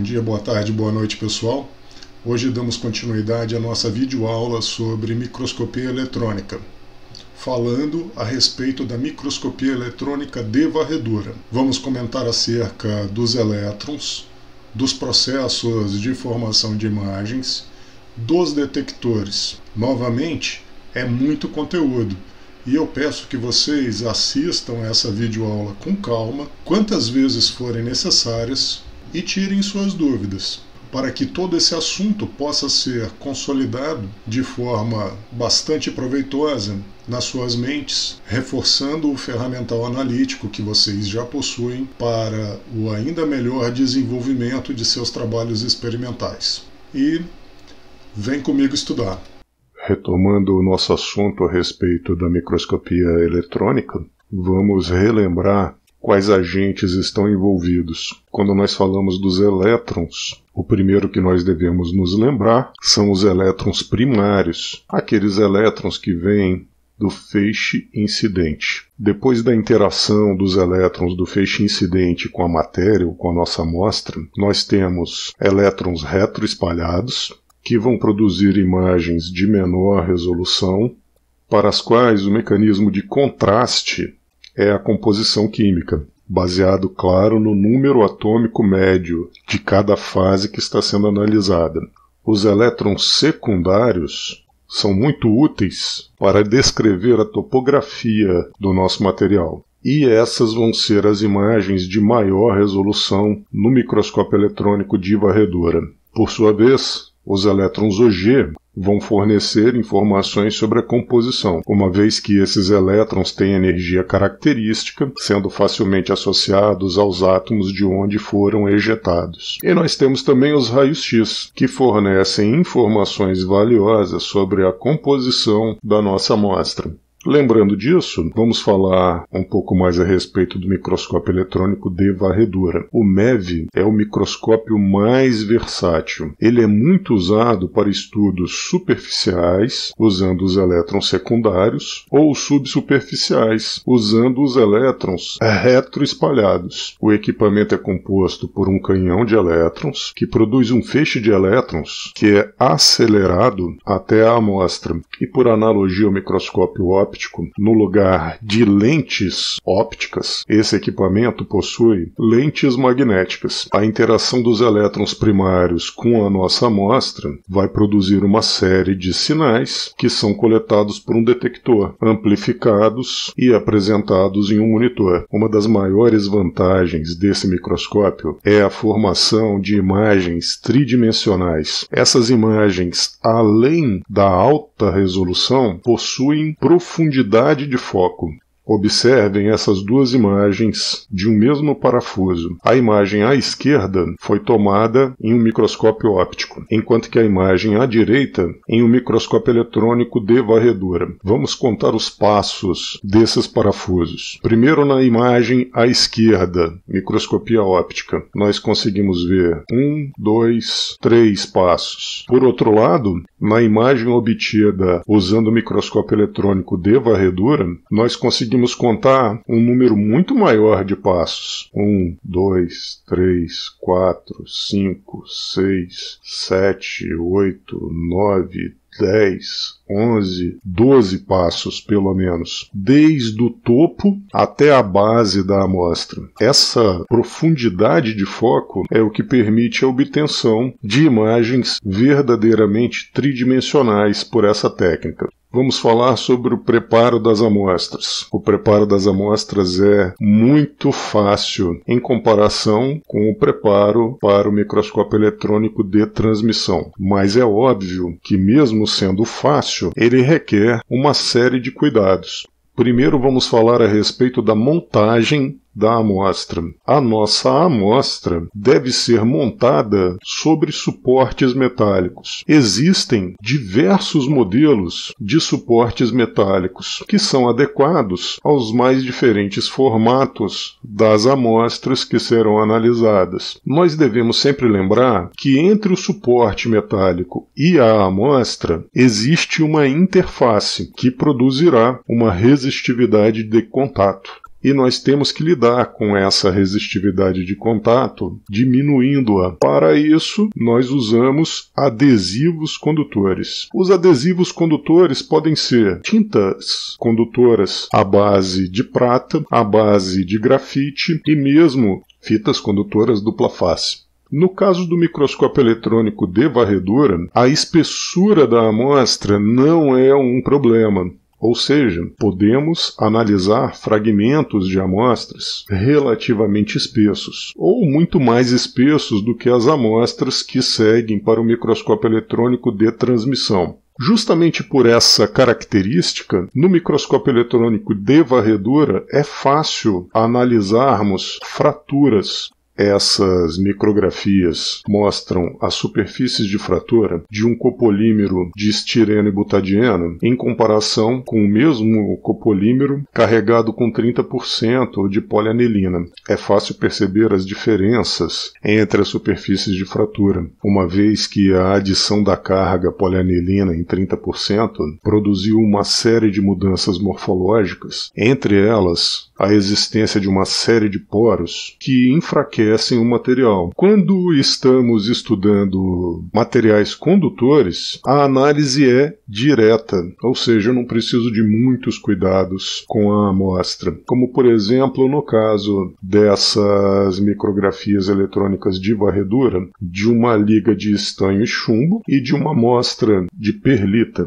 dia, boa tarde, boa noite, pessoal. Hoje damos continuidade à nossa videoaula sobre microscopia eletrônica, falando a respeito da microscopia eletrônica de varredura. Vamos comentar acerca dos elétrons, dos processos de formação de imagens, dos detectores. Novamente, é muito conteúdo. E eu peço que vocês assistam essa videoaula com calma, quantas vezes forem necessárias, e tirem suas dúvidas, para que todo esse assunto possa ser consolidado de forma bastante proveitosa nas suas mentes, reforçando o ferramental analítico que vocês já possuem para o ainda melhor desenvolvimento de seus trabalhos experimentais. E vem comigo estudar. Retomando o nosso assunto a respeito da microscopia eletrônica, vamos relembrar quais agentes estão envolvidos. Quando nós falamos dos elétrons, o primeiro que nós devemos nos lembrar são os elétrons primários, aqueles elétrons que vêm do feixe incidente. Depois da interação dos elétrons do feixe incidente com a matéria ou com a nossa amostra, nós temos elétrons retroespalhados, que vão produzir imagens de menor resolução, para as quais o mecanismo de contraste é a composição química, baseado, claro, no número atômico médio de cada fase que está sendo analisada. Os elétrons secundários são muito úteis para descrever a topografia do nosso material. E essas vão ser as imagens de maior resolução no microscópio eletrônico de varredura. Por sua vez, os elétrons OG vão fornecer informações sobre a composição, uma vez que esses elétrons têm energia característica, sendo facilmente associados aos átomos de onde foram ejetados. E nós temos também os raios-x, que fornecem informações valiosas sobre a composição da nossa amostra. Lembrando disso, vamos falar um pouco mais a respeito do microscópio eletrônico de varredura. O MEV é o microscópio mais versátil. Ele é muito usado para estudos superficiais, usando os elétrons secundários, ou subsuperficiais, usando os elétrons retroespalhados. O equipamento é composto por um canhão de elétrons, que produz um feixe de elétrons, que é acelerado até a amostra, e por analogia ao microscópio óptico, no lugar de lentes ópticas, esse equipamento possui lentes magnéticas. A interação dos elétrons primários com a nossa amostra vai produzir uma série de sinais que são coletados por um detector, amplificados e apresentados em um monitor. Uma das maiores vantagens desse microscópio é a formação de imagens tridimensionais. Essas imagens, além da alta resolução, possuem profundidade de foco. Observem essas duas imagens de um mesmo parafuso. A imagem à esquerda foi tomada em um microscópio óptico, enquanto que a imagem à direita em um microscópio eletrônico de varredura. Vamos contar os passos desses parafusos. Primeiro, na imagem à esquerda, microscopia óptica, nós conseguimos ver 1, 2, 3 passos. Por outro lado, na imagem obtida usando o microscópio eletrônico de varredura, nós conseguimos contar um número muito maior de passos. 1, 2, 3, 4, 5, 6, 7, 8, 9, 10, 11, 12 passos, pelo menos, desde o topo até a base da amostra. Essa profundidade de foco é o que permite a obtenção de imagens verdadeiramente tridimensionais por essa técnica. Vamos falar sobre o preparo das amostras. O preparo das amostras é muito fácil em comparação com o preparo para o microscópio eletrônico de transmissão. Mas é óbvio que, mesmo sendo fácil, ele requer uma série de cuidados. Primeiro vamos falar a respeito da montagem da amostra. A nossa amostra deve ser montada sobre suportes metálicos. Existem diversos modelos de suportes metálicos que são adequados aos mais diferentes formatos das amostras que serão analisadas. Nós devemos sempre lembrar que entre o suporte metálico e a amostra existe uma interface que produzirá uma resistividade de contato. E nós temos que lidar com essa resistividade de contato, diminuindo-a. Para isso, nós usamos adesivos condutores. Os adesivos condutores podem ser tintas condutoras à base de prata, à base de grafite e mesmo fitas condutoras dupla face. No caso do microscópio eletrônico de varredura, a espessura da amostra não é um problema. Ou seja, podemos analisar fragmentos de amostras relativamente espessos, ou muito mais espessos do que as amostras que seguem para o microscópio eletrônico de transmissão. Justamente por essa característica, no microscópio eletrônico de varredura é fácil analisarmos fraturas. Essas micrografias mostram as superfícies de fratura de um copolímero de estireno e butadieno em comparação com o mesmo copolímero carregado com 30% de polianilina. É fácil perceber as diferenças entre as superfícies de fratura, uma vez que a adição da carga polianilina em 30% produziu uma série de mudanças morfológicas, entre elas a existência de uma série de poros que enfraquecem o material. Quando estamos estudando materiais condutores, a análise é direta, ou seja, eu não preciso de muitos cuidados com a amostra, como por exemplo no caso dessas micrografias eletrônicas de varredura, de uma liga de estanho e chumbo e de uma amostra de perlita.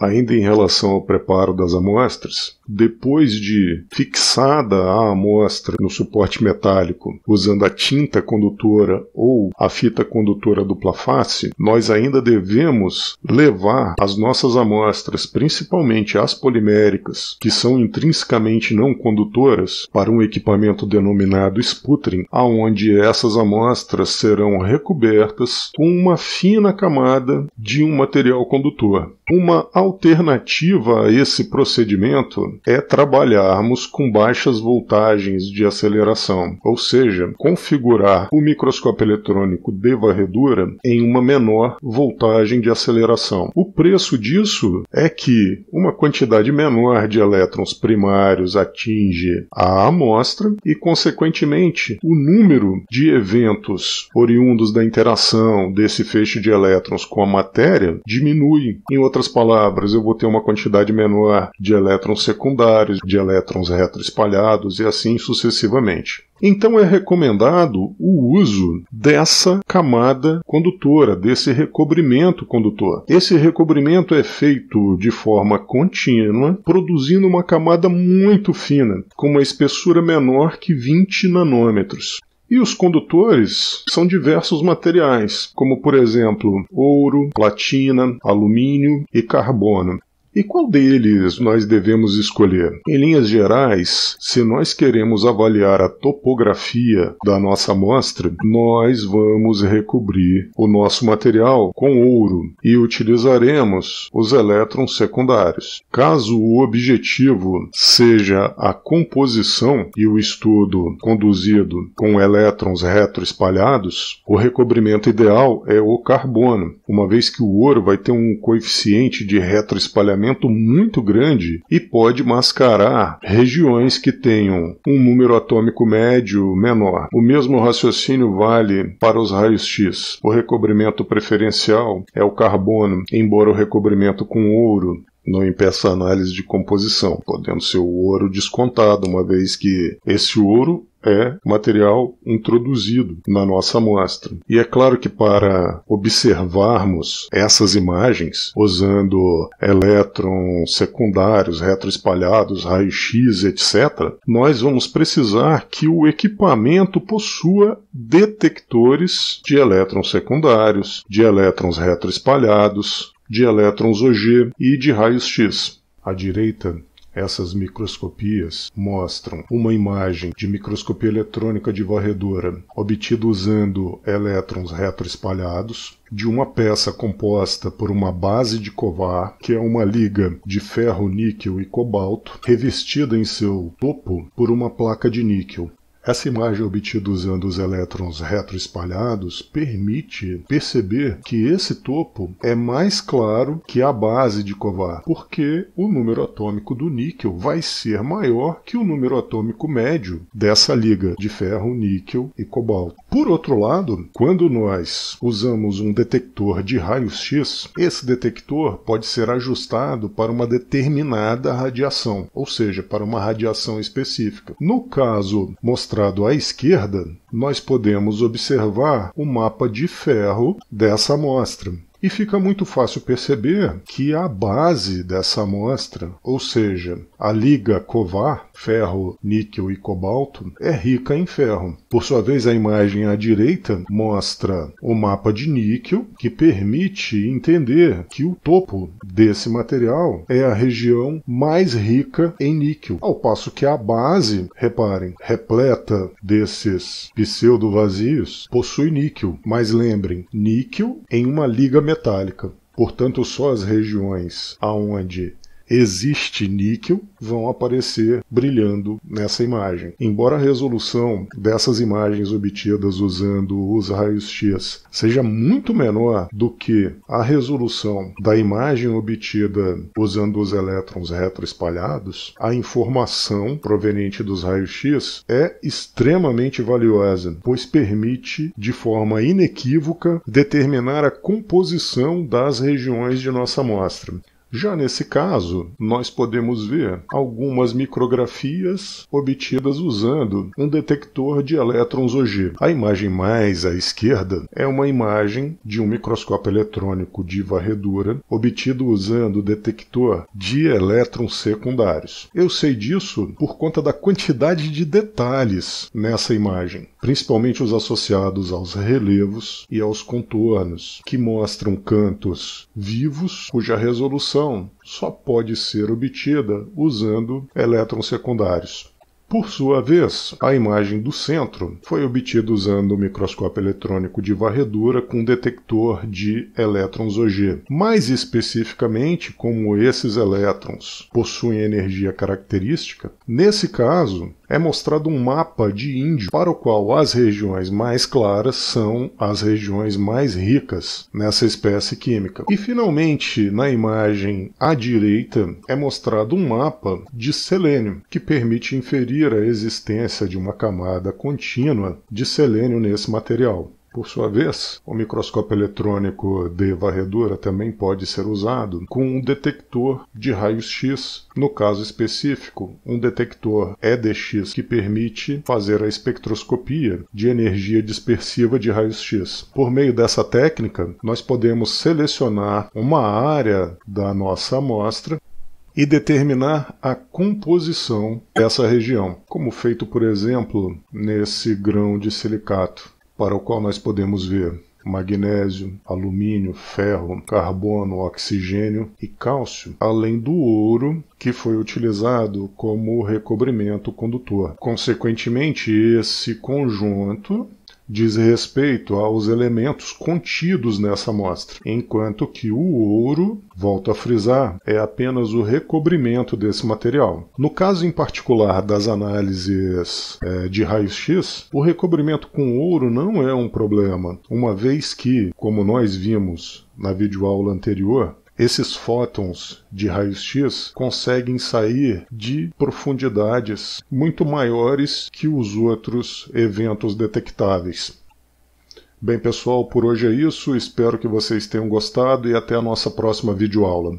Ainda em relação ao preparo das amostras, depois de fixada a amostra no suporte metálico, usando a tinta condutora ou a fita condutora dupla face, nós ainda devemos levar as nossas amostras, principalmente as poliméricas, que são intrinsecamente não condutoras, para um equipamento denominado sputtering, onde essas amostras serão recobertas com uma fina camada de um material condutor. Uma alternativa a esse procedimento é trabalharmos com baixas voltagens de aceleração, ou seja, configurar o microscópio eletrônico de varredura em uma menor voltagem de aceleração. O preço disso é que uma quantidade menor de elétrons primários atinge a amostra e, consequentemente, o número de eventos oriundos da interação desse feixe de elétrons com a matéria diminui. Em outras palavras, eu vou ter uma quantidade menor de elétrons secundários, de elétrons retroespalhados e assim sucessivamente. Então é recomendado o uso dessa camada condutora, desse recobrimento condutor. Esse recobrimento é feito de forma contínua, produzindo uma camada muito fina, com uma espessura menor que 20 nanômetros. E os condutores são diversos materiais, como por exemplo ouro, platina, alumínio e carbono. E qual deles nós devemos escolher? Em linhas gerais, se nós queremos avaliar a topografia da nossa amostra, nós vamos recobrir o nosso material com ouro e utilizaremos os elétrons secundários. Caso o objetivo seja a composição e o estudo conduzido com elétrons retroespalhados, o recobrimento ideal é o carbono, uma vez que o ouro vai ter um coeficiente de retroespalhamento muito grande e pode mascarar regiões que tenham um número atômico médio menor. O mesmo raciocínio vale para os raios X. O recobrimento preferencial é o carbono, embora o recobrimento com ouro não impeça a análise de composição, podendo ser o ouro descontado, uma vez que esse ouro é material introduzido na nossa amostra. E é claro que para observarmos essas imagens, usando elétrons secundários, retroespalhados, raio-x, etc., nós vamos precisar que o equipamento possua detectores de elétrons secundários, de elétrons retroespalhados, de elétrons OG e de raios X. À direita, essas microscopias mostram uma imagem de microscopia eletrônica de varredura obtida usando elétrons retroespalhados de uma peça composta por uma base de covar, que é uma liga de ferro, níquel e cobalto, revestida em seu topo por uma placa de níquel. Essa imagem obtida usando os elétrons retroespalhados permite perceber que esse topo é mais claro que a base de Kovar, porque o número atômico do níquel vai ser maior que o número atômico médio dessa liga de ferro, níquel e cobalto. Por outro lado, quando nós usamos um detector de raios-x, esse detector pode ser ajustado para uma determinada radiação, ou seja, para uma radiação específica. No caso mostrado à esquerda, nós podemos observar o mapa de ferro dessa amostra. E fica muito fácil perceber que a base dessa amostra, ou seja, a liga Kovar, ferro, níquel e cobalto, é rica em ferro. Por sua vez, a imagem à direita mostra o mapa de níquel, que permite entender que o topo desse material é a região mais rica em níquel, ao passo que a base, reparem, repleta desses pseudo-vazios, possui níquel. Mas lembrem, níquel em uma liga metálica. Portanto, só as regiões aonde existe níquel vão aparecer brilhando nessa imagem. Embora a resolução dessas imagens obtidas usando os raios-x seja muito menor do que a resolução da imagem obtida usando os elétrons retroespalhados, a informação proveniente dos raios-x é extremamente valiosa, pois permite, de forma inequívoca, determinar a composição das regiões de nossa amostra. Já nesse caso, nós podemos ver algumas micrografias obtidas usando um detector de elétrons OG. A imagem mais à esquerda é uma imagem de um microscópio eletrônico de varredura obtido usando o detector de elétrons secundários. Eu sei disso por conta da quantidade de detalhes nessa imagem, principalmente os associados aos relevos e aos contornos, que mostram cantos vivos cuja resolução só pode ser obtida usando elétrons secundários. Por sua vez, a imagem do centro foi obtida usando o microscópio eletrônico de varredura com detector de elétrons OG. Mais especificamente, como esses elétrons possuem energia característica, nesse caso é mostrado um mapa de índio para o qual as regiões mais claras são as regiões mais ricas nessa espécie química. E finalmente, na imagem à direita, é mostrado um mapa de selênio, que permite inferir a existência de uma camada contínua de selênio nesse material. Por sua vez, o microscópio eletrônico de varredura também pode ser usado com um detector de raios-x, no caso específico, um detector EDX, que permite fazer a espectroscopia de energia dispersiva de raios-x. Por meio dessa técnica, nós podemos selecionar uma área da nossa amostra e determinar a composição dessa região, como feito, por exemplo, nesse grão de silicato, para o qual nós podemos ver magnésio, alumínio, ferro, carbono, oxigênio e cálcio, além do ouro, que foi utilizado como recobrimento condutor. Consequentemente, esse conjunto diz respeito aos elementos contidos nessa amostra, enquanto que o ouro, volto a frisar, é apenas o recobrimento desse material. No caso em particular das análises de raios-x, o recobrimento com ouro não é um problema, uma vez que, como nós vimos na videoaula anterior, esses fótons de raios-x conseguem sair de profundidades muito maiores que os outros eventos detectáveis. Bem, pessoal, por hoje é isso. Espero que vocês tenham gostado e até a nossa próxima videoaula.